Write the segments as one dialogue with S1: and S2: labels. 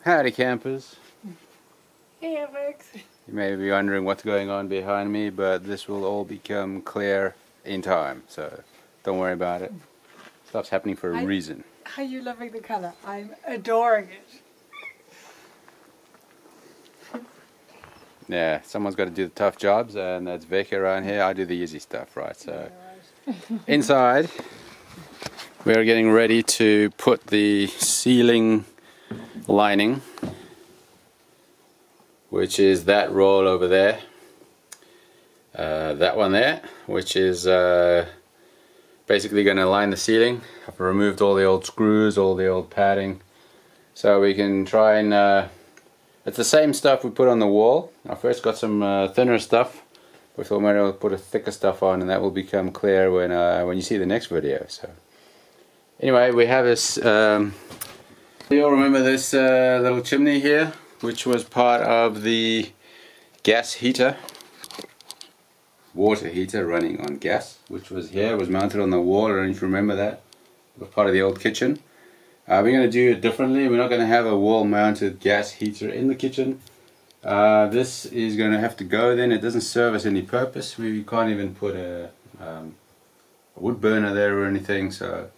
S1: Howdy campers.
S2: Hey folks.
S1: You may be wondering what's going on behind me, but this will all become clear in time, so don't worry about it. Stuff's happening for a reason.
S2: Are you loving the colour? I'm adoring it.
S1: Yeah, someone's got to do the tough jobs, and that's Vic around here. I do the easy stuff, right? So inside we're getting ready to put the ceiling lining, which is that roll over there, that one there, which is basically going to line the ceiling. I've removed all the old screws, all the old padding, so we can try and it's the same stuff we put on the wall. I first got some thinner stuff, we thought maybe I'll put a thicker stuff on, and that will become clear when you see the next video. So anyway, we have this you all remember this little chimney here, which was part of the gas heater, water heater running on gas, which was here, was mounted on the wall. I don't know if you remember that. It was part of the old kitchen. We're going to do it differently. We're not going to have a wall mounted gas heater in the kitchen. This is going to have to go then. It doesn't serve us any purpose. We can't even put a wood burner there or anything, so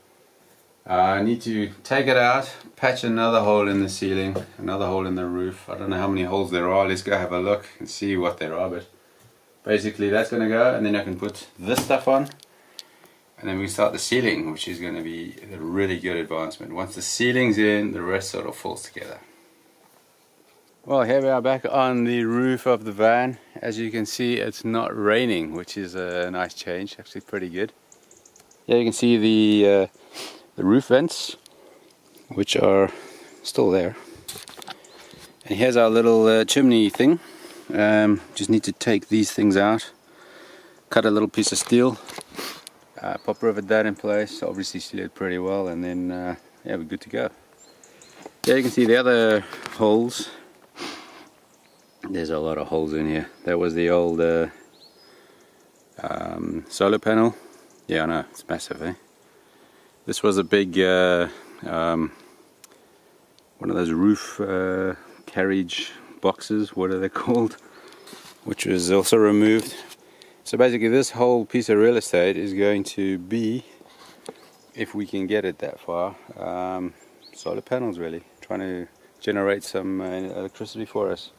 S1: I need to take it out, patch another hole in the ceiling, another hole in the roof. I don't know how many holes there are. Let's go have a look and see what there are, but basically that's going to go, and then I can put this stuff on, and then we start the ceiling, which is going to be a really good advancement. Once the ceiling's in, the rest sort of falls together. Well, here we are back on the roof of the van. As you can see, it's not raining, which is a nice change, actually pretty good. Yeah, you can see the roof vents, which are still there. And here's our little chimney thing. Just need to take these things out, cut a little piece of steel, pop rivet that in place, obviously seal it pretty well, and then yeah, we're good to go. Yeah, you can see the other holes. There's a lot of holes in here. That was the old solar panel. Yeah, I know, it's massive, eh? This was a big one of those roof carriage boxes, what are they called, which was also removed. So basically this whole piece of real estate is going to be, if we can get it that far, solar panels, really, trying to generate some electricity for us.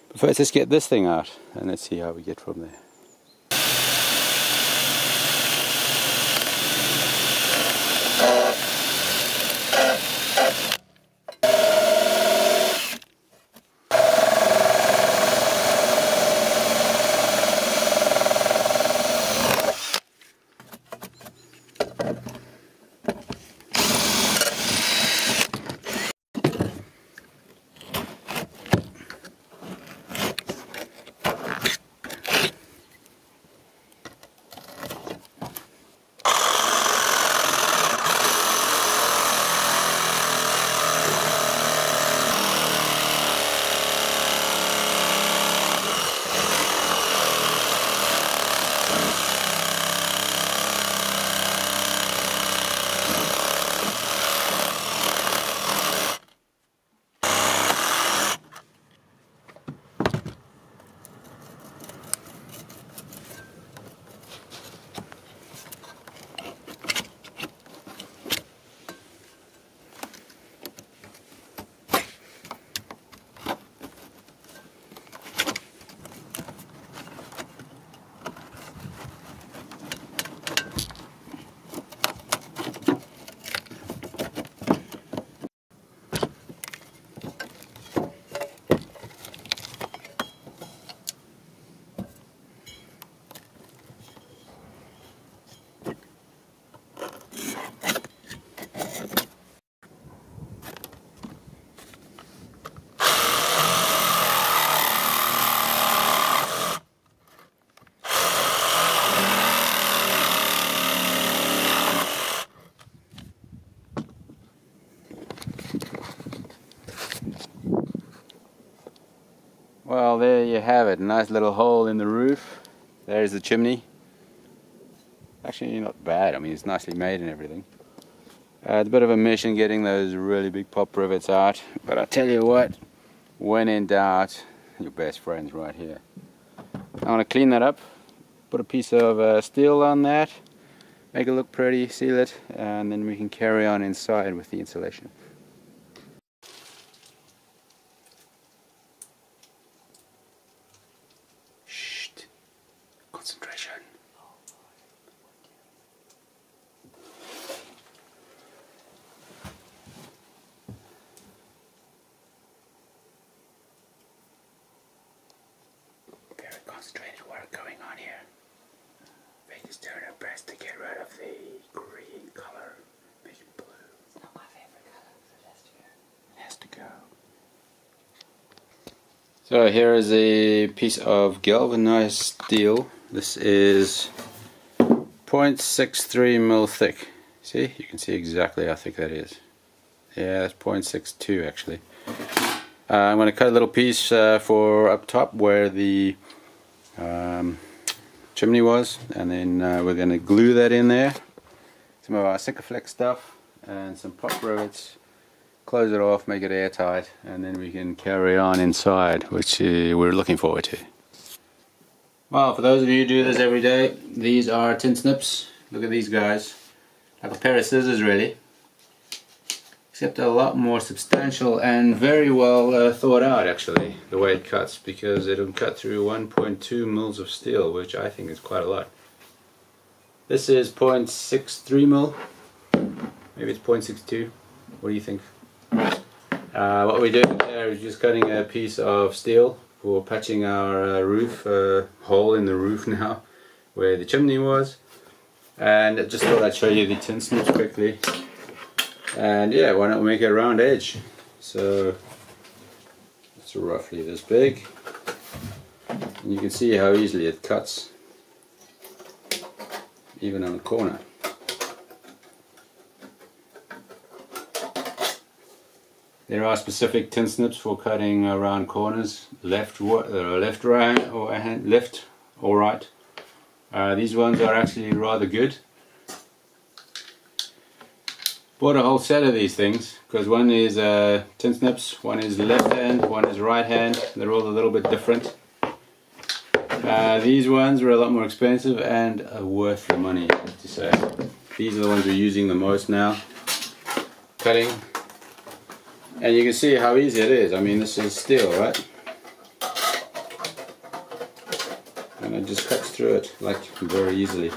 S1: But first let's get this thing out and let's see how we get from there. Well, there you have it, nice little hole in the roof. There's the chimney. Actually not bad, I mean it's nicely made and everything. It's a bit of a mission getting those really big pop rivets out, but I tell you what, when in doubt, your best friend's right here. I want to clean that up, put a piece of steel on that, make it look pretty, seal it, and then we can carry on inside with the insulation. Shh, concentration. Very concentrated work going on here. Vic is doing her best to get rid of the green color, make it blue.
S2: It's not my favorite color, so it has to go.
S1: It has to go. So here is a piece of galvanized steel. This is 0.63 mil thick. See, you can see exactly how thick that is. Yeah, that's 0.62 actually. I'm going to cut a little piece for up top where the chimney was, and then we're going to glue that in there. Some of our Sikaflex stuff and some pop rivets. Close it off, make it airtight, and then we can carry on inside, which we're looking forward to. Well, for those of you who do this every day, these are tin snips. Look at these guys. Like a pair of scissors really. Except a lot more substantial and very well thought out actually, the way it cuts, because it'll cut through 1.2 mils of steel, which I think is quite a lot. This is 0.63 mil, maybe it's 0.62. What do you think? What we're doing there is just cutting a piece of steel for patching our roof, hole in the roof now, where the chimney was. And I just thought I'd show you the tin snips quickly. And yeah, why not make it a round edge? So it's roughly this big. And you can see how easily it cuts, even on a corner. There are specific tin snips for cutting around corners, left or right. These ones are actually rather good. Bought a whole set of these things because one is tin snips, one is left hand, one is right hand. They're all a little bit different. These ones were a lot more expensive and worth the money, I have to say. These are the ones we're using the most now, cutting. And you can see how easy it is. I mean, this is steel, right? And it just cuts through it like very easily.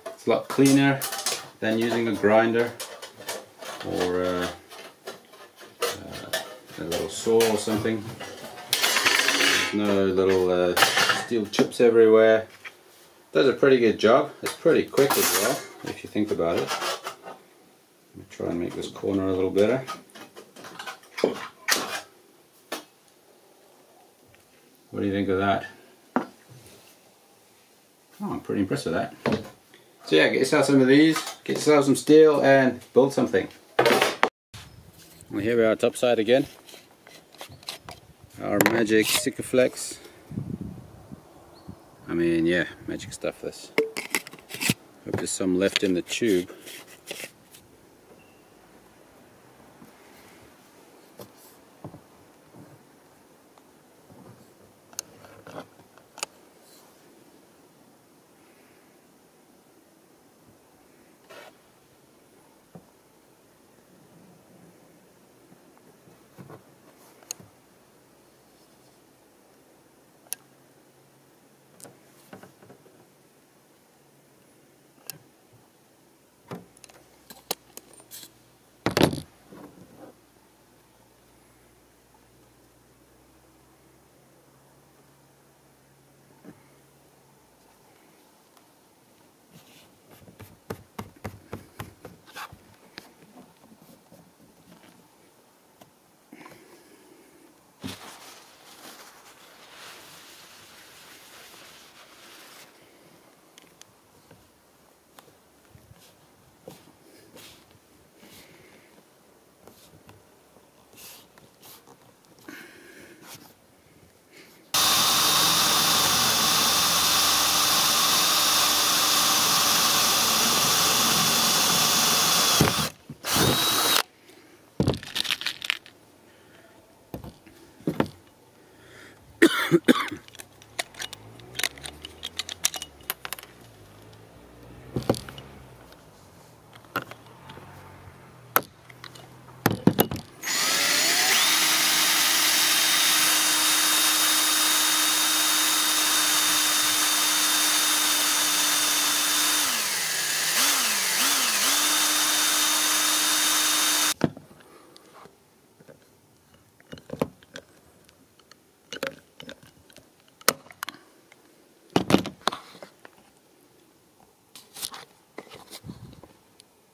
S1: It's a lot cleaner than using a grinder or a little saw or something. There's no little steel chips everywhere. Does a pretty good job. It's pretty quick as well, if you think about it. Let me try and make this corner a little better. What do you think of that? Oh, I'm pretty impressed with that. So yeah, get yourself some of these, get yourself some steel and build something. Well, here we are topside again. Our magic Sikaflex. I mean, yeah, magic stuff this. Hope there's some left in the tube.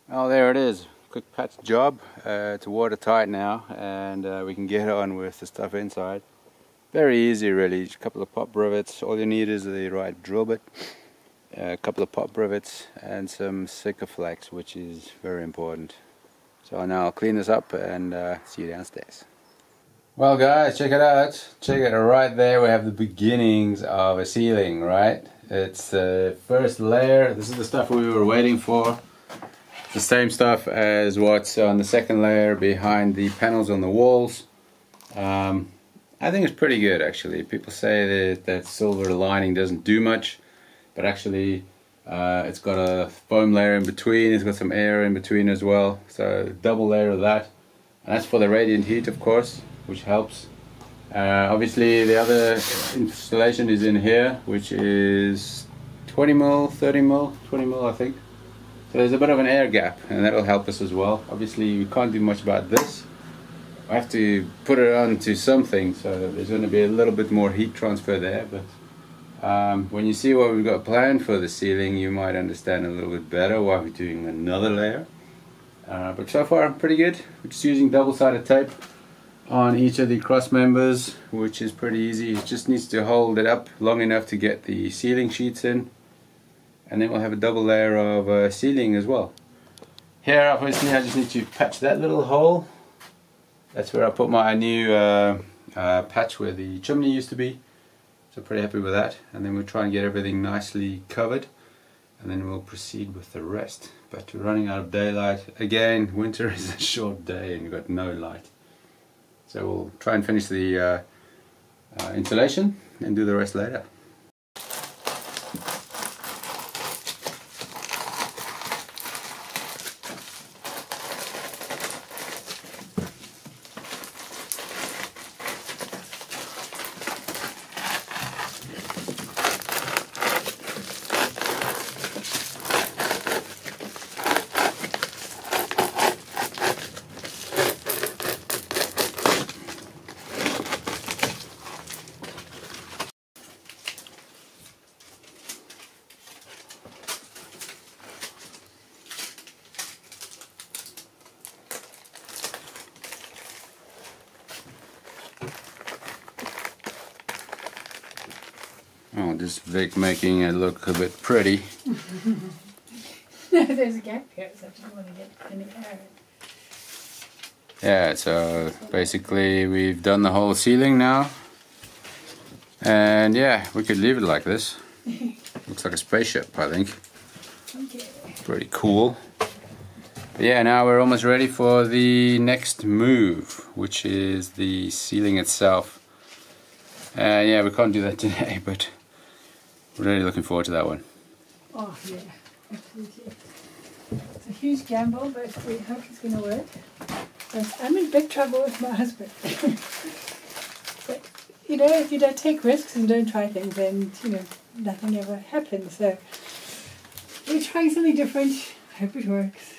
S1: Oh, there it is. Quick patch job. It's watertight now, and we can get on with the stuff inside. Very easy, really. Just a couple of pop rivets. All you need is the right drill bit, a couple of pop rivets, and some Sikaflex, which is very important. So now I'll clean this up and see you downstairs. Well, guys, check it out. Check it right there. We have the beginnings of a ceiling, right? It's the first layer. This is the stuff we were waiting for. The same stuff as what's on the second layer behind the panels on the walls. I think it's pretty good, actually. People say that silver lining doesn't do much, but actually it's got a foam layer in between, it's got some air in between as well, so double layer of that, and that's for the radiant heat, of course, which helps. Obviously the other installation is in here, which is 20 mil, 30 mil, 20 mil I think. So there's a bit of an air gap, and that'll help us as well. Obviously we can't do much about this. I have to put it onto something, so there's going to be a little bit more heat transfer there, but when you see what we've got planned for the ceiling, you might understand a little bit better why we're doing another layer. But so far pretty good. We're just using double-sided tape on each of the cross members, which is pretty easy. It just needs to hold it up long enough to get the ceiling sheets in, and then we'll have a double layer of ceiling as well. Here obviously I just need to patch that little hole. That's where I put my new patch where the chimney used to be. So pretty happy with that. And then we'll try and get everything nicely covered, and then we'll proceed with the rest. But we're running out of daylight. Again, winter is a short day and you've got no light. So we'll try and finish the insulation and do the rest later. Oh, just Vic making it look a bit pretty.
S2: There's a gap here, so I just want to get any air.
S1: Yeah, so basically we've done the whole ceiling now. And yeah, we could leave it like this. Looks like a spaceship, I think.
S2: Okay.
S1: Pretty cool. But yeah, now we're almost ready for the next move, which is the ceiling itself. Yeah, we can't do that today, but we're really looking forward to that one.
S2: Oh yeah, absolutely. It's a huge gamble, but we hope it's going to work. But I'm in big trouble with my husband. But you know, if you don't take risks and don't try things, then you know nothing ever happens. So we're trying something different. I hope it works.